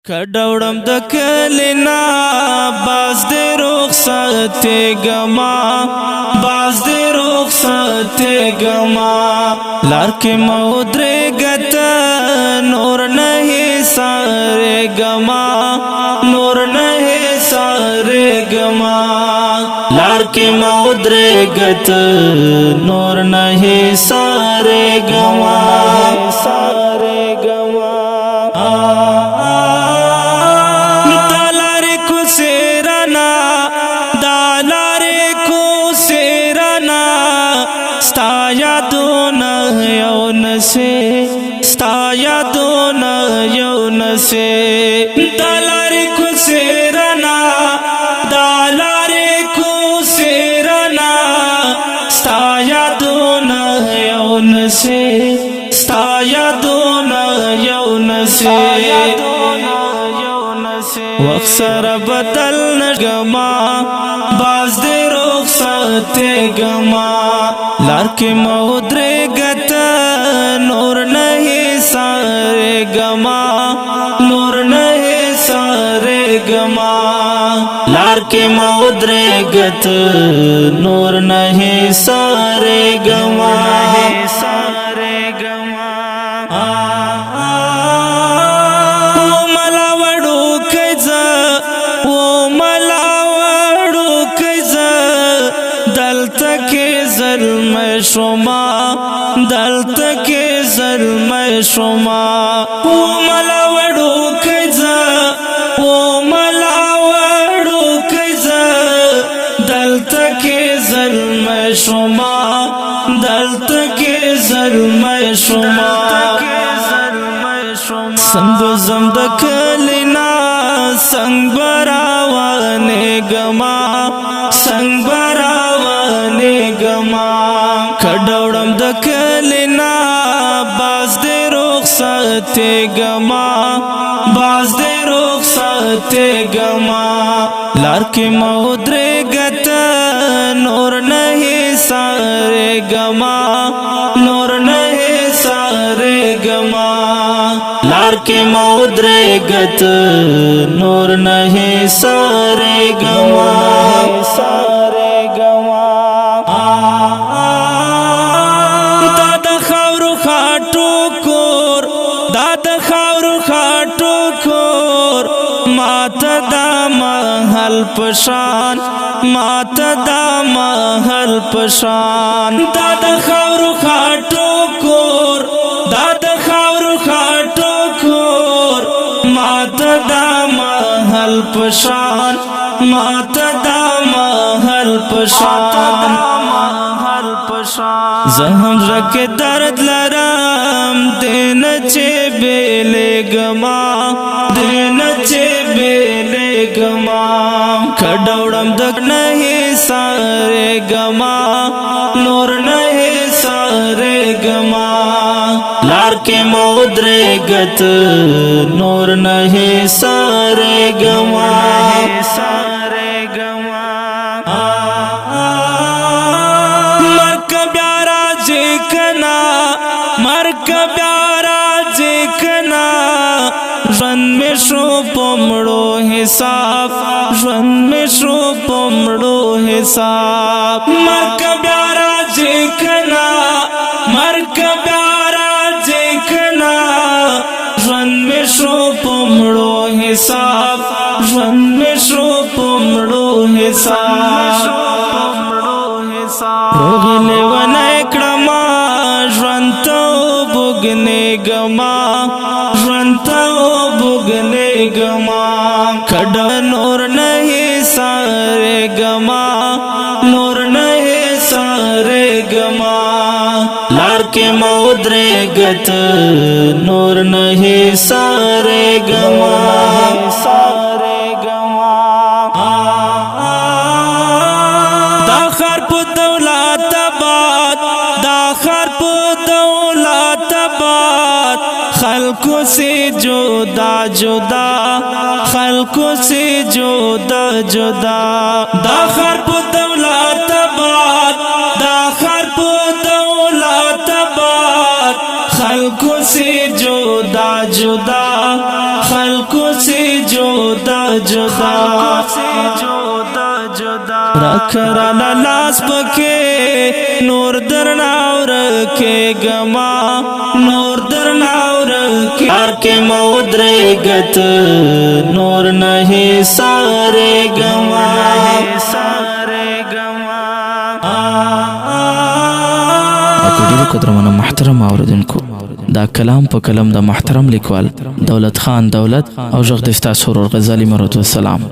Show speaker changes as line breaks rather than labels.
کډوړم د کلینا باز د رخصت گما باز د رخصت گما لار کې مودره غت نور نه ساره گما نور نه ساره گما لار کې مودره غت نور نه ساره گما ساره گما ستا یادون یون سے دلاری کو سیرنا دلاری کو سیرنا ستا یادون یون سے ستا یادون یون سے وقت سر بدل نگما باز دے رخصت گما لار کے مودرے گت نور نہیں سارے گما نور نہیں سارے گما لار کے مودرے گت نور نہیں سارے گما سارے گما شما دلت کے ظلم شما او ملا وڑو کزا او ملا وڑو کزا دلت کے ظلم شما دلت کے ظلم شما سنگ زمد کلینا سنگ براوانے گما سنگ براوانے گما کډوړم د کلینا باز د رخصت گما باز د رخصت گما لار کې مودره غت نور نه ساره گما نور نه ساره گما لار کې مودره غت نور نه ساره گما ساره گما پشان مات دا محل پشان دادا خاورو خاٹو کور دادا خاورو خاٹو کور مات دا محل پشان مات دا محل پشان محل پشان زہم رک درد لرام دین چے بیلے گما دین چے بیلے گما کډوړم د نه ساره گما نور نه ساره گما لار کې مودره غت نور نه ساره گما ساره گما مرک بیارا جکنا مرک بیارا جکنا ژوند میں شو پمړو حساب ژوند میں شو پمړو حساب مرک بیارا جکنا مرک بیارا جکنا ژوند میں شو پمړو حساب ژوند میں شو پمړو حساب روغله ونه کړما ژوند ته بوګنه گما ژوند ته بوګنه گما کډ نور نه ساره گما نور نه ساره گما لار کې مودره غت نور نه ساره گما ساره گما دا خر په دولت آباد دا خر په دولت آباد خلقوں سے جدا جدا خلقوں سے جدا جدا داخر پو دولت آباد داخر پو دولت آباد خلقوں سے جدا جدا خلقوں سے سے جدا جدا رکھرا لاس پکے نور درنا ورکے گما نور درنا ورکے ہر کے مودرے گت نور نہیں سارے گما
ډیرو قدرمنو محترم اوریدونکو دا کلام په کلم د محترم لیکوال دولت خان دولت او ژغ د استاد سرور غزالی مرحمت والسلام